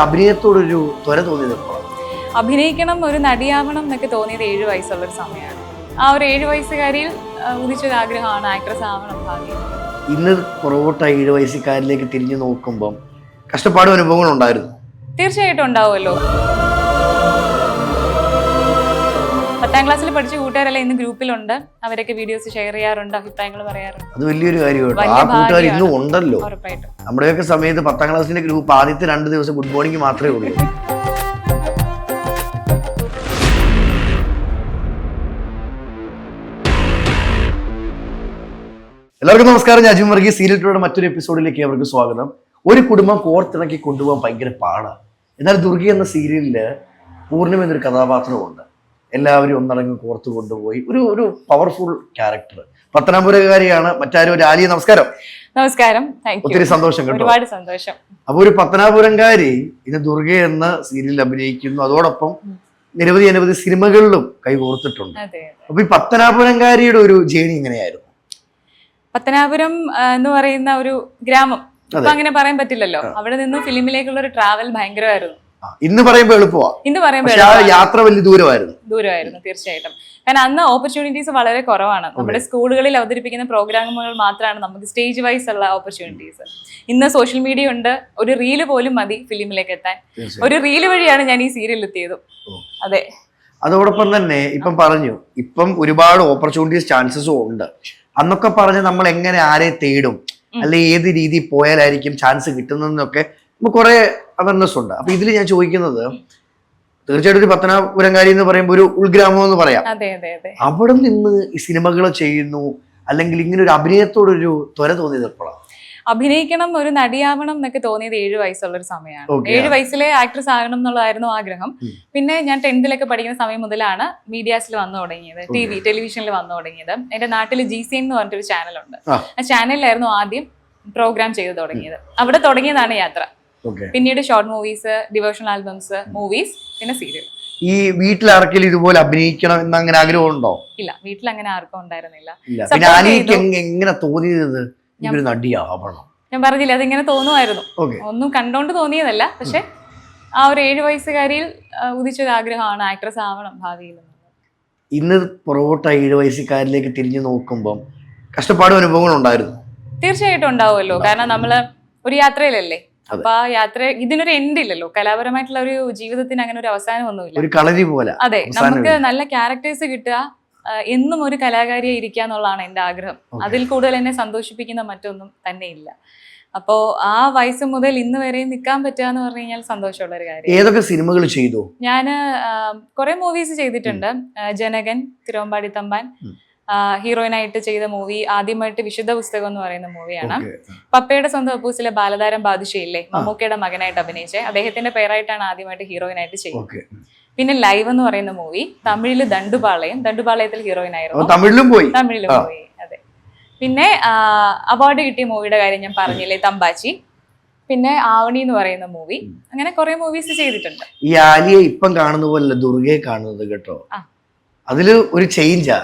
അഭിനയത്തോടൊരു ത്വര തോന്നിയത് അഭിനയിക്കണം, ഒരു നടിയാവണം എന്നൊക്കെ തോന്നിയത് 7 വയസ്സുള്ളൊരു സമയമാണ്. ആ ഒരു 7 വയസ്സുകാരിയിൽ ഉദിച്ചൊരു ആഗ്രഹമാണ് ആക്ട്രസ് ആവണം ഭാവിയിൽ. ഇന്ന് പുറകോട്ട് 7 വയസ്സുകാരിലേക്ക് തിരിഞ്ഞു നോക്കുമ്പം കഷ്ടപ്പാടും അനുഭവങ്ങൾ ഉണ്ടായിരുന്നു. തീർച്ചയായിട്ടും ഉണ്ടാവുമല്ലോ. 10ാം ക്ലാസ്സിൽ പഠിച്ച കൂട്ടുകാരെല്ലാം ഇന്ന് ഗ്രൂപ്പിലുണ്ട്. അവരൊക്കെ വീഡിയോസ് ഷെയർ ചെയ്യാറുണ്ട്, അഭിപ്രായങ്ങൾ പറയാറുണ്ട്. അത് വലിയൊരു കാര്യമാണ്. ആ കൂട്ടുകാർ ഇന്നും ഉണ്ടല്ലോ. നമ്മുടെയൊക്കെ സമയത്ത് 10ാം ക്ലാസ്സിന്റെ ഗ്രൂപ്പ് ആദ്യത്തെ 2 ദിവസം ഗുഡ് മോർണിംഗ് മാത്രമേ ഉള്ളൂ. എല്ലാവർക്കും നമസ്കാരം. ഞാൻ അജു വർഗീസ്. സീരിയൽ ടൂറുടെ മറ്റൊരു എപ്പിസോഡിലേക്ക് അവർക്ക് സ്വാഗതം. ഒരു കുടുംബം കോർത്തിണക്കി കൊണ്ടുപോകാൻ ഭയങ്കര പാടാണ്. എന്നാൽ ദുർഗ എന്ന സീരിയലില് പൂർണ്ണിമ എന്നൊരു കഥാപാത്രമുണ്ട്. എല്ലാവരും ഒന്നടങ്ങ് കോർത്ത് കൊണ്ടുപോയി ഒരു പവർഫുൾ ക്യാരക്ടർ. പത്തനാപുരക്കാരിയാണ്, മറ്റാരും ഒരു ആലിയ. നമസ്കാരം. നമസ്കാരം. ഒത്തിരി സന്തോഷം കേട്ടോ. ഒരുപാട് സന്തോഷം. അപ്പൊ ഒരു പത്തനാപുരംകാരി ഇന്ന് ദുർഗ എന്ന സീരിയലിൽ അഭിനയിക്കുന്നു. അതോടൊപ്പം നിരവധി സിനിമകളിലും കൈകോർത്തിട്ടുണ്ട്. അപ്പൊ ഈ പത്തനാപുരംകാരിയുടെ ഒരു ജേണി എങ്ങനെയായിരുന്നു? പത്തനാപുരം എന്ന് പറയുന്ന ഒരു ഗ്രാമം, ഇപ്പൊ അങ്ങനെ പറയാൻ പറ്റില്ലല്ലോ. അവിടെ നിന്ന് ഫിലിമിലേക്കുള്ള ഒരു ട്രാവൽ ഭയങ്കരമായിരുന്നു. ഇന്ന് പറയുമ്പോൾ എളുപ്പമാണ്, ഇന്ന് പറയുമ്പോൾ യാത്ര വലിയ ദൂരമായിരുന്നു തീർച്ചയായിട്ടും. കാരണം അന്ന് ഓപ്പർച്യൂണിറ്റീസ് വളരെ കുറവാണ്. നമ്മുടെ സ്കൂളുകളിൽ അവതരിപ്പിക്കുന്ന പ്രോഗ്രാമുകൾ മാത്രമാണ് നമുക്ക് സ്റ്റേജ് വൈസ് ഉള്ള ഓപ്പർച്യൂണിറ്റീസ്. ഇന്ന് സോഷ്യൽ മീഡിയ ഉണ്ട്. ഒരു റീല് പോലും മതി ഫിലിമിലേക്ക് എത്താൻ. ഒരു റീല് വഴിയാണ് ഞാൻ ഈ സീരിയൽ എത്തിയതും. അതെ. അതോടൊപ്പം തന്നെ ഇപ്പം പറഞ്ഞു, ഇപ്പം ഒരുപാട് ഓപ്പർച്യൂണിറ്റീസ് ചാൻസസും ഉണ്ട്. അന്നൊക്കെ പറഞ്ഞ് നമ്മൾ എങ്ങനെ ആരെ തേടും, അല്ലെ ഏത് രീതിയിൽ പോയാലായിരിക്കും ചാൻസ് കിട്ടുന്നതെന്നൊക്കെ നമുക്ക് കുറെ അവയർനെസ് ഉണ്ട്. അപ്പൊ ഇതിൽ ഞാൻ ചോദിക്കുന്നത്, തീർച്ചയായിട്ടും ഒരു പത്തനാപുരംകാരി എന്ന് പറയുമ്പോൾ ഒരു ഉൾഗ്രാമം എന്ന് പറയാം. അവിടെ നിന്ന് ഈ സിനിമകൾ ചെയ്യുന്നു, അല്ലെങ്കിൽ ഇങ്ങനെ ഒരു അഭിനയത്തോടൊരു ത്വര തോന്നിയത് എപ്പോഴാണ്? അഭിനയിക്കണം, ഒരു നടിയാവണം എന്നൊക്കെ തോന്നിയത് 7 വയസ്സുള്ളൊരു സമയമാണ്. 7 വയസ്സിലെ ആക്ട്രസ് ആകണം എന്നുള്ളതായിരുന്നു ആഗ്രഹം. പിന്നെ ഞാൻ 10th പഠിക്കുന്ന സമയം മുതലാണ് മീഡിയാസിൽ വന്നു തുടങ്ങിയത്, ടെലിവിഷനിൽ വന്നു തുടങ്ങിയത്. എന്റെ നാട്ടിൽ GCN എന്ന് പറഞ്ഞിട്ടൊരു ചാനലുണ്ട്. ആ ചാനലിലായിരുന്നു ആദ്യം പ്രോഗ്രാം ചെയ്തു തുടങ്ങിയത്. അവിടെ തുടങ്ങിയതാണ് യാത്ര. പിന്നീട് short movies, devotional albums, movies, പിന്നെ സീരിയൽ. ഈ വീട്ടിൽ ആർക്കെങ്കിലും ഇതുപോലെ അഭിനയിക്കണം എന്ന് അങ്ങനെ ആഗ്രഹം ഉണ്ടോ? ഇല്ല, വീട്ടിൽ അങ്ങനെ ആർക്കും ഉണ്ടായിരുന്നില്ല. എങ്ങനെ തോന്നിയത് നടിയാവണം? ഞാൻ പറഞ്ഞില്ല, അതിങ്ങനെ തോന്നുമായിരുന്നു. ഒന്നും കണ്ടോണ്ട് തോന്നിയതല്ല. പക്ഷെ ആ ഒരു 7 വയസ്സുകാരിയിൽ ഉദിച്ചൊരു ആഗ്രഹമാണ് ആക്ട്രസ് ആവണം ഭാവിയിൽ. ഇന്ന് പുറകോട്ട് 7 വയസ്സുകാരിലേക്ക് തിരിഞ്ഞു നോക്കുമ്പം കഷ്ടപ്പാടും അനുഭവങ്ങൾ ഉണ്ടായിരുന്നു. തീർച്ചയായിട്ടും ഉണ്ടാവുമല്ലോ. കാരണം നമ്മള് ഒരു യാത്രയിലല്ലേ. അപ്പൊ ആ യാത്ര, ഇതിനൊരു എൻഡ് ഇല്ലല്ലോ. കലാപരമായിട്ടുള്ള ഒരു ജീവിതത്തിന് അങ്ങനെ ഒരു അവസാനം ഒന്നുമില്ല. അതെ, നമുക്ക് നല്ല ക്യാരക്ടേഴ്സ് കിട്ടുക, എന്നും ഒരു കലാകാരിയെ ഇരിക്കുക എന്നുള്ളതാണ് എന്റെ ആഗ്രഹം. അതിൽ കൂടുതൽ എന്നെ സന്തോഷിപ്പിക്കുന്ന മറ്റൊന്നും തന്നെ ഇല്ല. അപ്പോ ആ വയസ്സ് മുതൽ ഇന്ന് വരെ നിൽക്കാൻ പറ്റുക എന്ന് പറഞ്ഞു കഴിഞ്ഞാൽ സന്തോഷമുള്ള ഒരു കാര്യം. ഏതൊക്കെ സിനിമകൾ ചെയ്തു? ഞാന് കുറെ മൂവീസ് ചെയ്തിട്ടുണ്ട്. ജനകൻ, തിരുവമ്പാടി തമ്പാൻ, ഹീറോയിനായിട്ട് ചെയ്ത മൂവി ആദ്യമായിട്ട് വിശുദ്ധ പുസ്തകം എന്ന് പറയുന്ന മൂവിയാണ്. പപ്പയുടെ സ്വന്തം അപ്പൂസിലെ ബാലതാരം ബാദുഷയില്ലേ, മമ്മൂക്കയുടെ മകനായിട്ട് അഭിനയിച്ചേ, അദ്ദേഹത്തിന്റെ പേരായിട്ടാണ് ആദ്യമായിട്ട് ഹീറോയിനായിട്ട് ചെയ്യുന്നത്. പിന്നെ ലൈവ് എന്ന് പറയുന്ന മൂവി, തമിഴില് ദണ്ടുപാളയത്തിൽ ഹീറോയിനായിരുന്നു. തമിഴിലും പോയി. അതെ. പിന്നെ അവാർഡ് കിട്ടിയ മൂവിയുടെ കാര്യം ഞാൻ പറഞ്ഞില്ലേ, തമ്പാച്ചി. പിന്നെ ആവണി എന്ന് പറയുന്ന മൂവി. അങ്ങനെ കുറെ മൂവീസ് ചെയ്തിട്ടുണ്ട്. ഈ ആലിയെ ഇപ്പം കാണുന്ന പോലെ ദുർഗയെ കാണുന്നത് കേട്ടോ, അതില് ഒരു ചേഞ്ചാ.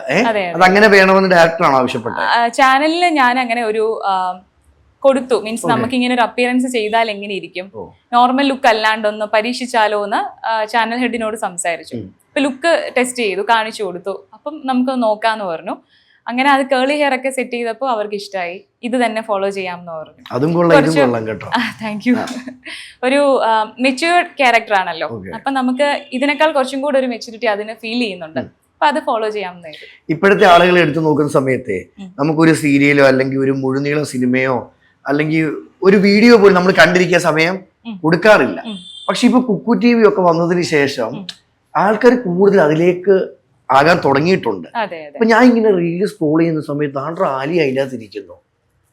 അതങ്ങനെ വേണമെന്ന് ഡയറക്ടറാണ് ആവശ്യപ്പെട്ടത്. ചാനലിൽ ഞാൻ അങ്ങനെ ഒരു കൊടുത്തു, മീൻസ് നമുക്ക് ഇങ്ങനെ ഒരു അപ്പിയറൻസ് ചെയ്താൽ എങ്ങനെ ഇരിക്കും, നോർമൽ ലുക്ക് അല്ലാണ്ടൊന്ന് പരീക്ഷിച്ചാലോ എന്ന് ചാനൽ ഹെഡിനോട് സംസാരിച്ചു. ഇപ്പൊ ലുക്ക് ടെസ്റ്റ് ചെയ്തു, കാണിച്ചു കൊടുത്തു. അപ്പം നമുക്ക് നോക്കാന്ന് പറഞ്ഞു. അങ്ങനെ അത് കേളി ഹെയർ ഒക്കെ സെറ്റ് ചെയ്തപ്പോൾ അവർക്ക് ഇഷ്ടമായി. ഇത് തന്നെ ഫോളോ ചെയ്യാമെന്ന് പറഞ്ഞു. Thank you. ഒരു മെച്യൂർഡ് ക്യാരക്ടർ ആണല്ലോ. അപ്പൊ നമുക്ക് ഇതിനേക്കാൾ കുറച്ചും കൂടെ ഒരു മെച്യൂരിറ്റി അതിന് ഫീൽ ചെയ്യുന്നുണ്ട്. അപ്പൊ അത് ഫോളോ ചെയ്യാമെന്ന്. ഇപ്പോഴത്തെ ആളുകളെ എടുത്തു നോക്കുന്ന സമയത്ത് നമുക്കൊരു സീരിയലോ അല്ലെങ്കിൽ ഒരു മുഴുനീള സിനിമയോ അല്ലെങ്കിൽ ഒരു വീഡിയോ പോലും നമ്മൾ കണ്ടിരിക്കുന്ന സമയം കൊടുക്കാറില്ല. പക്ഷെ ഇപ്പൊ കുക്കു TV ഒക്കെ വന്നതിന് ശേഷം ആൾക്കാർ കൂടുതൽ അതിലേക്ക് ആകാൻ തുടങ്ങിയിട്ടുണ്ട്. അപ്പൊ ഞാൻ ഇങ്ങനെ റീല് സ്ക്രോൾ ചെയ്യുന്ന സമയത്ത് ആലി അതിനകത്തിരിക്കുന്നു.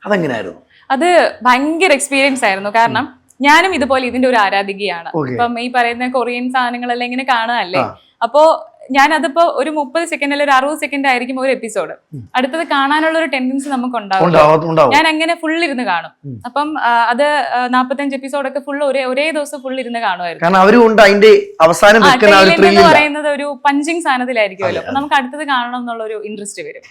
അതെങ്ങനെയായിരുന്നു? അത് ഭയങ്കര എക്സ്പീരിയൻസ് ആയിരുന്നു. കാരണം ഞാനും ഇതുപോലെ ഇതിന്റെ ഒരു ആരാധികയാണ്. ഇപ്പം ഈ പറയുന്ന കൊറിയൻ സാധനങ്ങളെല്ലാം ഇങ്ങനെ കാണുകയല്ലേ. അപ്പോ ഞാൻ അതിപ്പോ ഒരു 30 സെക്കൻഡ് അല്ലെങ്കിൽ ഒരു 60 സെക്കൻഡ് ആയിരിക്കും ഒരു എപ്പിസോഡ്. അടുത്തത് കാണാനുള്ള ഒരു ടെൻഡൻസി നമുക്ക് ഉണ്ടാവും. ഞാൻ അങ്ങനെ ഫുൾ ഇരുന്ന് കാണും. അപ്പം അത് 45 എപ്പിസോഡൊക്കെ ഫുൾ ഒരേ ദിവസം ഫുൾ ഇരുന്ന് കാണുമായിരുന്നു. എന്ന് പറയുന്നത് ഒരു പഞ്ചിങ് സാധനത്തിലായിരിക്കുമല്ലോ. അപ്പൊ നമുക്ക് അടുത്തത് കാണണം എന്നുള്ള ഒരു ഇൻട്രസ്റ്റ് വരും.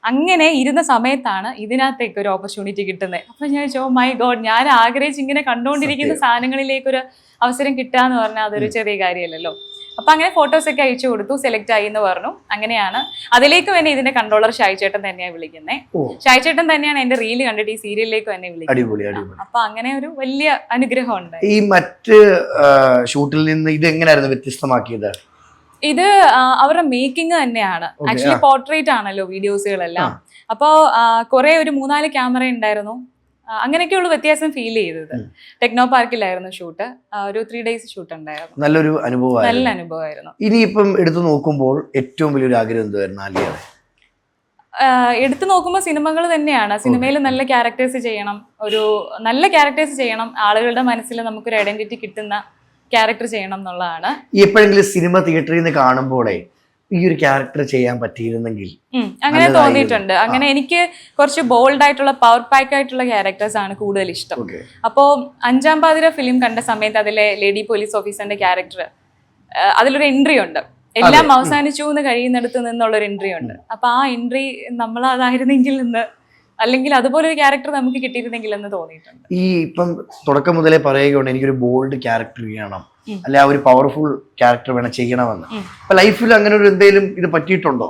അങ്ങനെ ഇരുന്ന സമയത്താണ് ഇതിനകത്തേക്ക് ഒരു ഓപ്പർച്യൂണിറ്റി കിട്ടുന്നത്. അപ്പൊ ഞാൻ ചോദിച്ചു, മൈ ഗോഡ്, ഞാൻ ആഗ്രഹിച്ച് ഇങ്ങനെ കണ്ടുകൊണ്ടിരിക്കുന്ന സാധനങ്ങളിലേക്ക് ഒരു അവസരം കിട്ടുക എന്ന് പറഞ്ഞാൽ അതൊരു ചെറിയ കാര്യമല്ലല്ലോ. അപ്പൊ അങ്ങനെ ഫോട്ടോസ് ഒക്കെ അയച്ചു കൊടുത്തു, സെലക്ട് ആയി എന്ന് പറഞ്ഞു. അങ്ങനെയാണ് അതിലേക്ക് തന്നെ ഇതിന്റെ കൺട്രോളർ ഷായിച്ചേട്ടൻ തന്നെയാണ് വിളിക്കുന്നത്. ഷായിച്ചേട്ടൻ തന്നെയാണ് എന്റെ റീല് കണ്ടിട്ട് ഈ സീരിയലിലേക്ക് തന്നെ വിളിക്കുന്നത്. അപ്പൊ അങ്ങനെ ഒരു വലിയ അനുഗ്രഹം ഉണ്ട്. ഈ മറ്റ് ഷൂട്ടിൽ നിന്ന് ഇത് എങ്ങനെയായിരുന്നു വ്യത്യസ്തമാക്കിയത്? ഇത് അവരുടെ മേക്കിംഗ് തന്നെയാണ്. ആക്ച്വലി പോർട്രേറ്റ് ആണല്ലോ വീഡിയോസുകളെല്ലാം. അപ്പോൾ കുറെ ഒരു 3-4 ക്യാമറ ഉണ്ടായിരുന്നു. അങ്ങനെയൊക്കെയുള്ള വ്യത്യാസം ഫീൽ ചെയ്തത്. ടെക്നോ പാർക്കിലായിരുന്നു ഷൂട്ട്. ഒരു 3 days ഷൂട്ട് ഉണ്ടായിരുന്നു. നല്ലൊരു അനുഭവമായിരുന്നു. നല്ല അനുഭവമായിരുന്നു. ഇനിയിപ്പം എടുത്തു നോക്കുമ്പോൾ ഏറ്റവും വലിയൊരു ആഗ്രഹം എന്തായിരുന്നു ആലിയയുടെ? എടുത്തു നോക്കുമ്പോൾ സിനിമകൾ തന്നെയാണ്. സിനിമയിൽ നല്ല ക്യാരക്ടേഴ്സ് ചെയ്യണം, ഒരു നല്ല ക്യാരക്ടേഴ്സ് ചെയ്യണം, ആളുകളുടെ മനസ്സിൽ നമുക്കൊരു ഐഡന്റിറ്റി കിട്ടുന്ന ക്യാരക്ടർ ചെയ്യണം എന്നുള്ളതാണ്. എപ്പോഴെങ്കിലും സിനിമ തിയേറ്ററിൽ നിന്ന് കാണുമ്പോഴേ ഈ ഒരു ക്യാരക്ടർ ചെയ്യാൻ പറ്റിയിരുന്നെങ്കിൽ അങ്ങനെ തോന്നിയിട്ടുണ്ട്. അങ്ങനെ എനിക്ക് കുറച്ച് ബോൾഡ് ആയിട്ടുള്ള പവർ പാക്ക് ആയിട്ടുള്ള ക്യാരക്ടേഴ്സ് ആണ് കൂടുതൽ ഇഷ്ടം. അപ്പോ 5-ാം പാതിര ഫിലിം കണ്ട സമയത്ത് അതിലെ ലേഡി പോലീസ് ഓഫീസറിന്റെ ക്യാരക്ടർ, അതിലൊരു എൻട്രി ഉണ്ട്. എല്ലാം അവസാനിച്ചു എന്ന് കഴിയുന്നിടത്ത് നിന്നുള്ളൊരു എൻട്രി ഉണ്ട്. അപ്പൊ ആ എൻട്രി നമ്മൾ അതായിരുന്നെങ്കിൽ എന്ന്, അല്ലെങ്കിൽ അതുപോലെ ഒരു ക്യാരക്ടർ നമുക്ക് കിട്ടിയിരുന്നെങ്കിൽ എന്ന് തോന്നിയിട്ടുണ്ട്. ഈ ഇപ്പം തുടക്കം മുതലേ പറയുകയാണ് എനിക്കൊരു ബോൾഡ് ക്യാരക്ടർ ചെയ്യണം, അല്ലെ ആ ഒരു പവർഫുൾ ക്യാരക്ടർ വേണം ചെയ്യണമെന്ന്. അപ്പൊ ലൈഫിൽ അങ്ങനെ ഒരു എന്തെങ്കിലും ഇത് പറ്റിയിട്ടുണ്ടോ?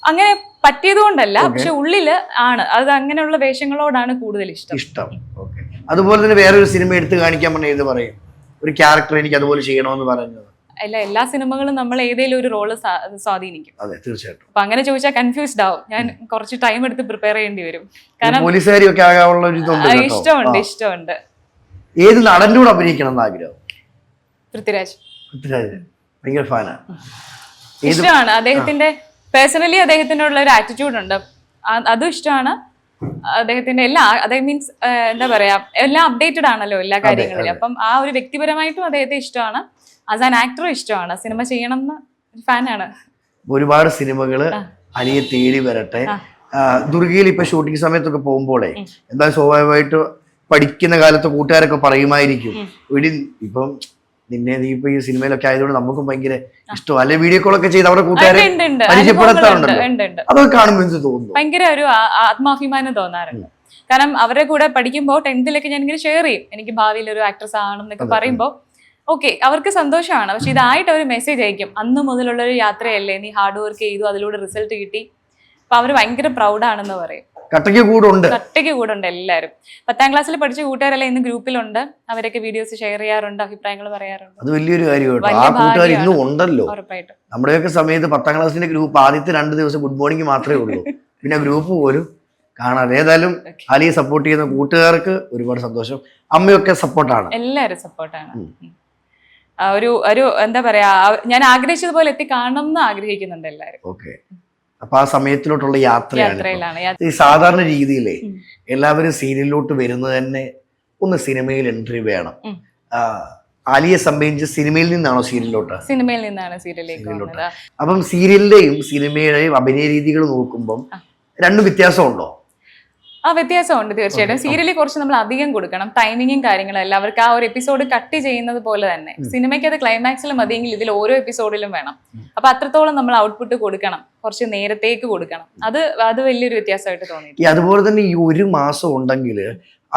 അങ്ങനെ പറ്റിയതുകൊണ്ടല്ല, പക്ഷെ ഉള്ളില് ആണ് അത്, അങ്ങനെയുള്ള വേഷങ്ങളോടാണ് കൂടുതൽ ഇഷ്ടം. ഓക്കെ. അതുപോലെ തന്നെ വേറൊരു സിനിമ എടുത്ത് കാണിക്കാൻ പറഞ്ഞ ഏത് പറയും? ഒരു ക്യാരക്ടർ എനിക്ക് അതുപോലെ ചെയ്യണമെന്ന് പറയുന്നത്. അല്ല, എല്ലാ സിനിമകളും നമ്മൾ ഏതെങ്കിലും ഒരു റോള് സ്വാധീനിക്കും. അതെ, തീർച്ചയായിട്ടും. അപ്പൊ അങ്ങനെ ചോദിച്ചാൽ കൺഫ്യൂസ്ഡ് ആവും. ഞാൻ കുറച്ച് ടൈം എടുത്ത് പ്രിപ്പയർ ചെയ്യേണ്ടി വരും. കാരണം പോലീസുകാരിയൊക്കെ ആകാനുള്ള ഒരു ഇഷ്ടമുണ്ട്. ഏത് നടന്റെ കൂടെ അഭിനയിക്കണം എന്ന് ആഗ്രഹം? പൃഥ്വിരാജ് ഭയങ്കര ഫാനാണ്. ഇഷ്ടമാണ് അദ്ദേഹത്തിന്റെ, പേഴ്സണലി അദ്ദേഹത്തിനുള്ള ഒരു ആറ്റിറ്റ്യൂഡ് ഉണ്ട്, അതും ഇഷ്ടമാണ്. അദ്ദേഹത്തിന്റെ എല്ലാ, അതായത് മീൻസ് എന്താ പറയാ, എല്ലാം അപ്ഡേറ്റഡ് ആണല്ലോ എല്ലാ കാര്യങ്ങളിലും. അപ്പം ആ ഒരു വ്യക്തിപരമായിട്ടും അദ്ദേഹത്തെ ഇഷ്ടമാണ്, ആസ് ആൻ ആക്ടറും ഇഷ്ടമാണ്. സിനിമ ചെയ്യണം എന്ന് ഫാനാണ്. ഒരുപാട് സിനിമകള് അനിയെ തേടി വരട്ടെ. ദുർഗയിൽ ഇപ്പൊ ഷൂട്ടിംഗ് സമയത്തൊക്കെ പോകുമ്പോഴേ എന്താ സ്വാഭാവികമായിട്ട് പഠിക്കുന്ന കാലത്ത് കൂട്ടുകാരൊക്കെ പറയുമായിരിക്കും, ഇപ്പം നിന്നെ നീ ഇപ്പൊ ഈ സിനിമയിലൊക്കെ ആയതുകൊണ്ട് നമുക്കും ഭയങ്കര ഇഷ്ടം, അല്ലെ വീഡിയോ കോൾ ഒക്കെ ചെയ്ത് അവരുടെ കൂട്ടുകാരെ പരിചയപ്പെടുത്താറുണ്ടല്ലോ. അതൊക്കെ കാണുമ്പോൾ എന്ത് തോന്നുന്നു? ഭയങ്കര ഒരു ആത്മാഭിമാനം തോന്നാറുണ്ട്. കാരണം അവരുടെ കൂടെ പഠിക്കുമ്പോൾ 10th ഞാൻ ഇങ്ങനെ ഷെയർ ചെയ്യും, എനിക്ക് ഭാവിയിൽ ഒരു ആക്ട്രസ് ആണെന്നൊക്കെ പറയുമ്പോൾ ഓക്കെ, അവർക്ക് സന്തോഷമാണ്. പക്ഷെ ഇതായിട്ട് അവർ മെസ്സേജ് അയക്കും, അന്ന് മുതലുള്ളൊരു യാത്രയല്ലേ, നീ ഹാർഡ് വർക്ക് ചെയ്തു, അതിലൂടെ റിസൾട്ട് കിട്ടി. അപ്പൊ അവര് ഭയങ്കര പ്രൗഡാണെന്ന് പറയും. കട്ടയ്ക്ക് കൂടെ ഉണ്ട് എല്ലാവരും. 10ാം ക്ലാസ്സിൽ പഠിച്ച കൂട്ടുകാരെല്ലാം ഇന്ന് ഗ്രൂപ്പിലുണ്ട്. അവരൊക്കെ വീഡിയോസ് ഷെയർ ചെയ്യാറുണ്ട്, അഭിപ്രായങ്ങൾ പറയാറുണ്ട്. അത് വലിയൊരു കാര്യമാണ്. ഇന്നും ഉണ്ടല്ലോ. ഉറപ്പായിട്ടും. നമ്മുടെയൊക്കെ സമയത്ത് 10ാം ക്ലാസ്സിന്റെ ഗ്രൂപ്പ് ആദ്യത്തെ 2 ദിവസം ഗുഡ് മോർണിംഗ് മാത്രമേ ഉള്ളൂ, പിന്നെ ഗ്രൂപ്പ് പോലും കാണാതെ. ഏതായാലും അലിയെ സപ്പോർട്ട് ചെയ്യുന്ന കൂട്ടുകാർക്ക് ഒരുപാട് സന്തോഷം. അമ്മയൊക്കെ സപ്പോർട്ടാണ്? എല്ലാവരും സപ്പോർട്ടാണ്. ഒരു എന്താ പറയാ, ഞാൻ ആഗ്രഹിച്ചതുപോലെ എത്തി കാണണം എന്ന് ആഗ്രഹിക്കുന്നുണ്ട് എല്ലാവരും. ഓക്കെ. അപ്പൊ ആ സമയത്തിലോട്ടുള്ള യാത്രയാണ്. ഈ സാധാരണ രീതിയിലേ എല്ലാവരും സീരിയലിലോട്ട് വരുന്നത് തന്നെ ഒന്ന് സിനിമയിൽ എൻട്രി വേണം. ആലിയെ സംബന്ധിച്ച് സിനിമയിൽ നിന്നാണോ സീരിയലിലോട്ട്? സിനിമയിൽ നിന്നാണ് സീരിയലിലോട്ട്. അപ്പം സീരിയലിന്റെയും സിനിമയുടെയും അഭിനയ രീതികൾ നോക്കുമ്പോൾ രണ്ടും വ്യത്യാസമുണ്ടോ? വ്യത്യാസമുണ്ട് തീർച്ചയായിട്ടും. സീരിയലിൽ കുറച്ച് നമ്മൾ അധികം കൊടുക്കണം, ടൈമിങ്ങും കാര്യങ്ങളും എല്ലാം. അവർക്ക് ആ ഒരു എപ്പിസോഡ് കട്ട് ചെയ്യുന്നത് പോലെ തന്നെ സിനിമയ്ക്ക് അത് ക്ലൈമാക്സിൽ മതിയെങ്കിൽ ഇതിൽ ഓരോ എപ്പിസോഡിലും വേണം. അപ്പൊ അത്രത്തോളം നമ്മൾ ഔട്ട്പുട്ട് കൊടുക്കണം, കുറച്ച് നേരത്തേക്ക് കൊടുക്കണം. അത് വലിയൊരു വ്യത്യാസമായിട്ട് തോന്നി. അതുപോലെ തന്നെ ഈ 1 മാസം ഉണ്ടെങ്കിൽ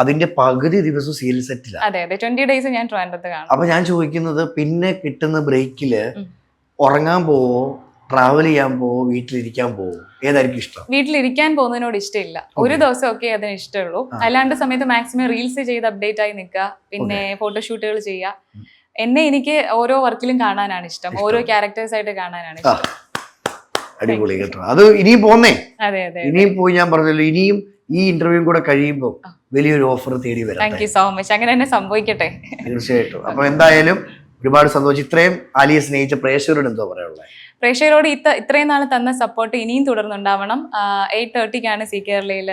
അതിന്റെ പകുതി ദിവസം സീരിയൽ സെറ്റിലാണ്. അതെ, 20 days ഞാൻ ട്രിവാൻഡ്രത്ത് കാണും. അപ്പൊ ഞാൻ ചോദിക്കുന്നത്, പിന്നെ കിട്ടുന്ന ബ്രേക്കില് ഉറങ്ങാൻ പോവോ, ട്രാവൽ ചെയ്യാൻ പോവോ, വീട്ടിലിരിക്കാൻ പോവോ, ഏതായിരിക്കും ഇഷ്ടം? വീട്ടിലിരിക്കാൻ പോകുന്നതിനോട് ഇഷ്ടമില്ല. ഒരു ദിവസം ഒക്കെ അതിന് ഇഷ്ടമുള്ളൂ. അല്ലാണ്ട് സമയത്ത് മാക്സിമം റീൽസ് ചെയ്ത് അപ്ഡേറ്റ് ആയി നിൽക്കുക, പിന്നെ ഫോട്ടോഷൂട്ടുകൾ ചെയ്യുക. എനിക്ക് ഓരോ വർക്കിലും കാണാനാണ് ഇഷ്ടം, ഓരോ ക്യാരക്ടേഴ്സ് ആയിട്ട് കാണാനാണ് ഇഷ്ടം. അടിപൊളി കേട്ടോ. അത് ഇനിയും പോന്നേ. അതെ അതെ, ഇനിയും പോയി. ഞാൻ പറഞ്ഞല്ലോ, ഇനിയും ഈ ഇന്റർവ്യൂ കൂടെ കഴിയുമ്പോൾ വലിയൊരു ഓഫർ തേടി വരാം. Thank you so much. അങ്ങനെ തന്നെ സംഭവിക്കട്ടെ. തീർച്ചയായിട്ടും. അപ്പൊ എന്തായാലും ഒരുപാട് സന്തോഷം. ഇത്രയും ആലിയെ സ്നേഹിച്ച പ്രേക്ഷകരോട് എന്തോ പറയാനുള്ളത്? പ്രേക്ഷകരോട് ഇത്രയും നാൾ തന്ന സപ്പോർട്ട് ഇനിയും തുടർന്നുണ്ടാവണം. 8:30 സി കേരളയിൽ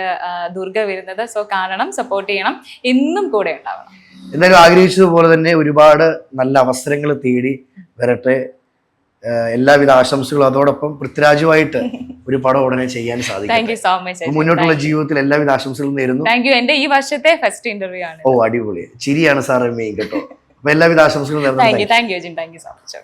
ദുർഗ വരുന്നത്. സോ കാണണം, സപ്പോർട്ട് ചെയ്യണം, എന്നും കൂടെ ഉണ്ടാവണം. എന്തായാലും ആഗ്രഹിച്ചതുപോലെ തന്നെ ഒരുപാട് നല്ല അവസരങ്ങൾ തേടി വരട്ടെ. എല്ലാവിധ ആശംസകളും. അതോടൊപ്പം പൃഥ്വിരാജുമായിട്ട് ഒരു പടം ഉടനെ ചെയ്യാൻ സാധിക്കും. Thank you so much. മുന്നോട്ടുള്ള ജീവിതത്തിൽ എല്ലാവിധ ആശംസകളും നേരുന്നു. Thank you. എന്റെ ഈ വർഷത്തെ ഫസ്റ്റ് ഇന്റർവ്യൂ ആണ്. അടിപൊളി. ചിരിയാണ് സാർ മെയിൻ കേട്ടോ. അപ്പൊ എല്ലാവിധ ആശംസകളും നേരുന്നു. Thank you. Thank you so much.